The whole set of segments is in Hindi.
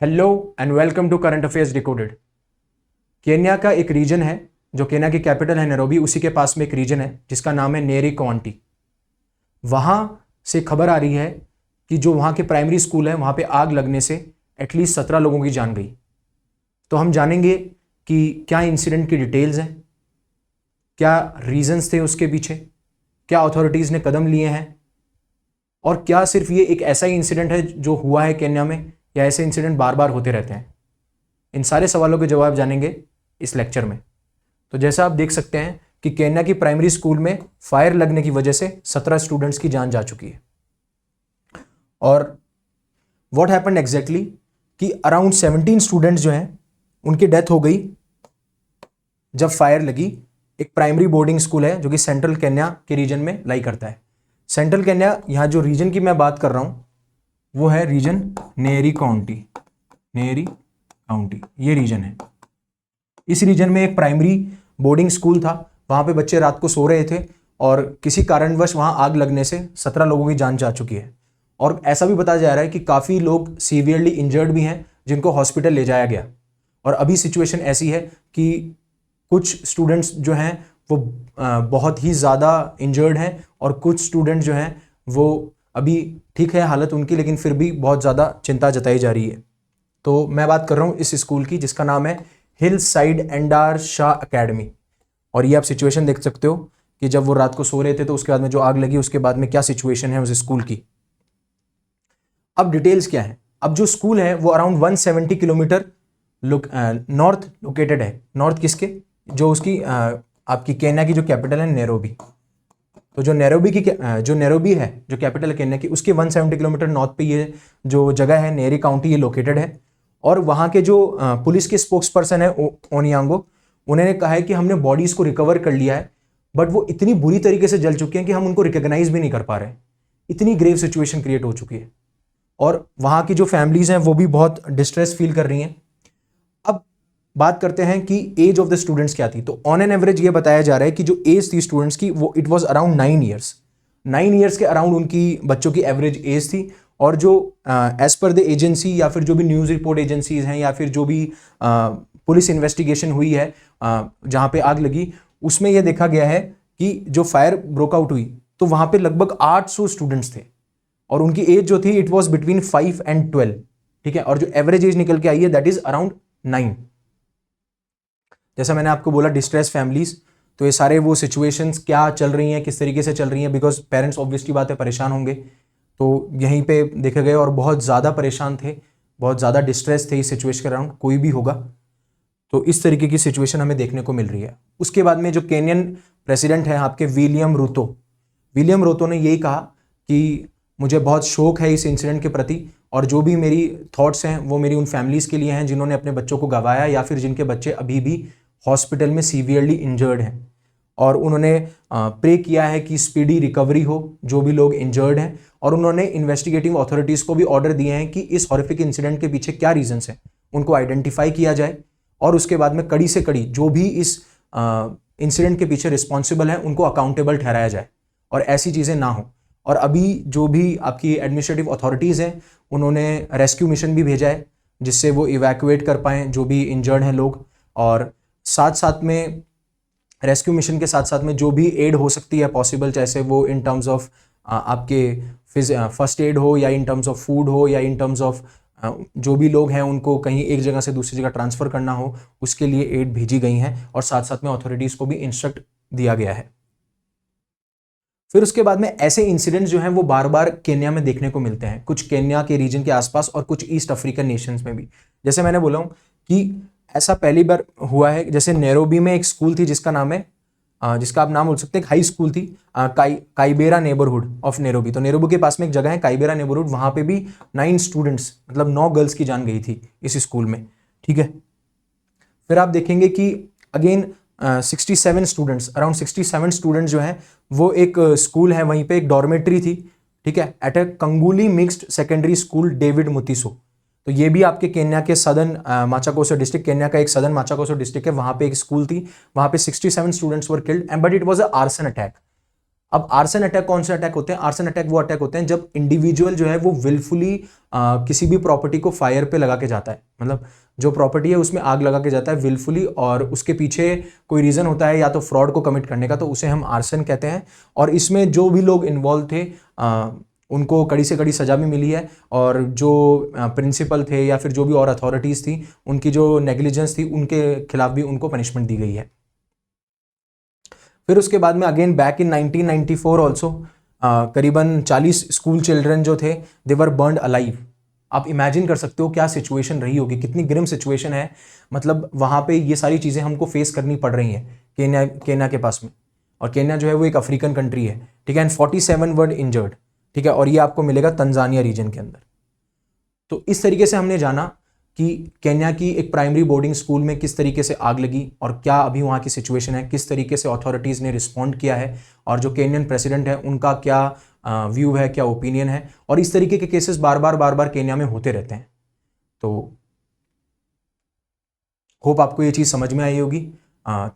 Hello and welcome to current affairs decoded. Kenya का एक रीजन है जो केन्या की कैपिटल है नैरोबी, उसी के पास में एक रीजन है जिसका नाम है नेरी काउंटी। वहां से खबर आ रही है कि जो वहां के प्राइमरी स्कूल है वहां पे आग लगने से एटलीस्ट 17 लोगों की जान गई। तो हम जानेंगे कि क्या इंसिडेंट की डिटेल्स हैं, क्या रीजंस थे उसके पीछे, क्या अथॉरिटीज़ ने कदम लिए हैं, और क्या सिर्फ ये एक ऐसा ही इंसिडेंट है जो हुआ है केन्या में, या ऐसे इंसिडेंट बार बार होते रहते हैं। इन सारे सवालों के जवाब जानेंगे इस लेक्चर में। तो जैसा आप देख सकते हैं कि केन्या की प्राइमरी स्कूल में फायर लगने की वजह से 17 स्टूडेंट्स की जान जा चुकी है। और व्हाट हैपेंड एग्जैक्टली कि अराउंड 17 स्टूडेंट्स जो हैं उनकी डेथ हो गई जब फायर लगी। एक प्राइमरी बोर्डिंग स्कूल है जो कि सेंट्रल केन्या के रीजन में लाई करता है। सेंट्रल केन्या, यहाँ जो रीजन की मैं बात कर रहा हूँ वो है रीजन नेरी काउंटी। नेरी काउंटी ये रीजन है। इस रीजन में एक प्राइमरी बोर्डिंग स्कूल था, वहां पे बच्चे रात को सो रहे थे और किसी कारणवश वहां आग लगने से 17 लोगों की जान जा चुकी है। और ऐसा भी बताया जा रहा है कि काफ़ी लोग सीवियरली इंजर्ड भी हैं जिनको हॉस्पिटल ले जाया गया। और अभी सिचुएशन ऐसी है कि कुछ स्टूडेंट्स जो हैं वो बहुत ही ज़्यादा इंजर्ड हैं और कुछ स्टूडेंट्स जो हैं वो अभी ठीक है हालत उनकी, लेकिन फिर भी बहुत ज़्यादा चिंता जताई जा रही है। तो मैं बात कर रहा हूँ इस स्कूल की जिसका नाम है hill side another Shah academy. और ये आप सिचुएशन देख सकते हो कि जब वो रात को सो रहे थे तो उसके बाद में जो आग लगी उसके बाद में क्या सिचुएशन है उस स्कूल की। अब डिटेल्स क्या है। अब जो स्कूल है वो अराउंड 170 किलोमीटर नॉर्थ लोकेटेड है। नॉर्थ किसके? जो उसकी आपकी केन्या की जो कैपिटल है नैरोबी। तो जो नैरोबी है जो कैपिटल है केन्या की, उसके 170 किलोमीटर नॉर्थ पे ये जो जगह है नेरी काउंटी ये लोकेटेड है। और वहाँ के जो पुलिस के स्पोक्स पर्सन है ओनियांगो, उन्होंने कहा है कि हमने बॉडीज को रिकवर कर लिया है, बट वो इतनी बुरी तरीके से जल चुके हैं कि हम उनको रिकॉग्नाइज भी नहीं कर पा रहे। इतनी ग्रेव सिचुएशन क्रिएट हो चुकी है और वहाँ की जो फैमिलीज हैं वो भी बहुत डिस्ट्रेस फील कर रही हैं। अब बात करते हैं कि एज ऑफ द स्टूडेंट्स क्या थी। तो ऑन एन एवरेज ये बताया जा रहा है कि जो एज थी स्टूडेंट्स की वो it was around 9 years. 9 years के अराउंड उनकी बच्चों की एवरेज एज थी। और जो एज पर द एजेंसी या फिर जो भी न्यूज़ रिपोर्ट एजेंसीज हैं या फिर जो भी पुलिस इन्वेस्टिगेशन हुई है जहाँ पे आग लगी, उसमें यह देखा गया है कि जो फायर ब्रोकआउट हुई तो वहाँ पे लगभग 800 स्टूडेंट्स थे और उनकी एज जो थी इट वॉज बिटवीन 5 and 12। ठीक है, और जो एवरेज एज निकल के आई है दैट इज अराउंड 9। जैसा मैंने आपको बोला डिस्ट्रेस फैमिलीज, तो ये सारे वो सिचुएशंस क्या चल रही हैं, किस तरीके से चल रही हैं, बिकॉज पेरेंट्स ऑब्वियसली बात है परेशान होंगे। तो यहीं पे देखे गए और बहुत ज़्यादा परेशान थे, बहुत ज़्यादा डिस्ट्रेस थे इस सिचुएशन के अराउंड, कोई भी होगा। तो इस तरीके की सिचुएशन हमें देखने को मिल रही है। उसके बाद में जो केनियन प्रेसिडेंट हैं आपके विलियम रूतो ने यही कहा कि मुझे बहुत शोक है इस इंसिडेंट के प्रति और जो भी मेरी थॉट्स हैं वो मेरी उन फैमिलीज़ के लिए हैं जिन्होंने अपने बच्चों को गंवाया या फिर जिनके बच्चे अभी भी हॉस्पिटल में सीवियरली इंजर्ड हैं। और उन्होंने प्रे किया है कि स्पीडी रिकवरी हो जो भी लोग इंजर्ड हैं। और उन्होंने इन्वेस्टिगेटिव अथॉरिटीज़ को भी ऑर्डर दिए हैं कि इस हॉरिफिक इंसिडेंट के पीछे क्या रीजंस हैं उनको आइडेंटिफाई किया जाए और उसके बाद में कड़ी से कड़ी जो भी इस इंसिडेंट के पीछे रिस्पॉन्सिबल है उनको अकाउंटेबल ठहराया जाए और ऐसी चीज़ें ना हो। और अभी जो भी आपकी एडमिनिस्ट्रेटिव अथॉरिटीज़ हैं उन्होंने रेस्क्यू मिशन भी भेजा है जिससे वो इवैक्यूएट कर पाएँ जो भी इंजर्ड हैं लोग। और साथ साथ में रेस्क्यू मिशन के साथ साथ में जो भी एड हो सकती है पॉसिबल, जैसे वो इन टर्म्स ऑफ आपके फर्स्ट एड हो या इन टर्म्स ऑफ फूड हो या इन टर्म्स ऑफ जो भी लोग हैं उनको कहीं एक जगह से दूसरी जगह ट्रांसफ़र करना हो, उसके लिए एड भेजी गई हैं और साथ साथ में अथॉरिटीज़ को भी इंस्ट्रक्ट दिया गया है। फिर उसके बाद में ऐसे इंसिडेंट्स जो हैं वो बार बार केन्या में देखने को मिलते हैं, कुछ केन्या के रीजन के आसपास और कुछ ईस्ट अफ्रीकन नेशंस में भी। जैसे मैंने बोला हूँ कि ऐसा पहली बार हुआ है, जैसे नैरोबी में एक स्कूल थी जिसका नाम है जिसका आप नाम बोल सकते हैं, हाई स्कूल थी काइबेरा नेबरहुड ऑफ नैरोबी। तो नैरोबी के पास में एक जगह है काइबेरा नेबरहुड, वहाँ पे भी 9 स्टूडेंट्स मतलब 9 गर्ल्स की जान गई थी इस स्कूल में। ठीक है, फिर आप देखेंगे कि अगेन 67 स्टूडेंट्स, अराउंड 67 स्टूडेंट्स जो हैं वो एक स्कूल है वहीं पे एक डॉर्मेट्री थी। ठीक है, at a Kanguli mixed secondary school David Mutiso. तो ये भी आपके केन्या के सदर्न माचाकोसो डिस्ट्रिक्ट, केन्या का एक सदर्न माचाकोसो डिस्ट्रिक्ट है, वहाँ पे एक स्कूल थी, वहाँ पे 67 students were killed and but it was a arson attack. अब आर्सन अटैक कौन से अटैक होते हैं? आर्सन अटैक वो अटैक होते हैं जब इंडिविजुअल जो है वो विलफुली किसी भी प्रॉपर्टी को फायर पे लगा के जाता है, मतलब जो प्रॉपर्टी है उसमें आग लगा के जाता है विलफुली, और उसके पीछे कोई रीजन होता है या तो फ्रॉड को कमिट करने का, तो उसे हम आर्सन कहते हैं। और इसमें जो भी लोग इन्वॉल्व थे उनको कड़ी से कड़ी सजा भी मिली है, और जो प्रिंसिपल थे या फिर जो भी और अथॉरिटीज थी उनकी जो नेग्लिजेंस थी उनके खिलाफ भी उनको पनिशमेंट दी गई है। फिर उसके बाद में अगेन बैक इन 1994 ऑल्सो करीबन 40 स्कूल चिल्ड्रन जो थे दे वर बर्न्ड अलाइव। आप इमेजिन कर सकते हो क्या सिचुएशन रही होगी, कितनी ग्रिम सिचुएशन है, मतलब वहाँ पे ये सारी चीज़ें हमको फेस करनी पड़ रही हैं केन्या के पास में। और केन्या जो है वो एक अफ्रीकन कंट्री है, ठीक है, एंड 47 वर इंजर्ड, ठीक है, और ये आपको मिलेगा तंजानिया रीजन के अंदर। तो इस तरीके से हमने जाना कि केन्या की एक प्राइमरी बोर्डिंग स्कूल में किस तरीके से आग लगी और क्या अभी वहाँ की सिचुएशन है, किस तरीके से अथॉरिटीज़ ने रिस्पॉन्ड किया है, और जो केन्यन प्रेसिडेंट है उनका क्या व्यू है, क्या ओपिनियन है। और इस तरीके के केसेस बार बार केन्या में होते रहते हैं। तो होप आपको ये चीज़ समझ में आई होगी।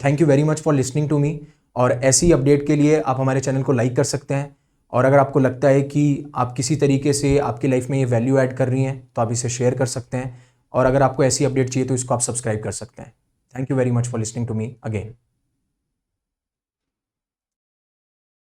Thank you very much for listening to me, और ऐसी अपडेट के लिए आप हमारे चैनल को लाइक कर सकते हैं, और अगर आपको लगता है कि आप किसी तरीके से आपकी लाइफ में ये वैल्यू ऐड कर रही हैं तो आप इसे शेयर कर सकते हैं, और अगर आपको ऐसी अपडेट चाहिए तो इसको आप सब्सक्राइब कर सकते हैं। Thank you very much for listening to me again.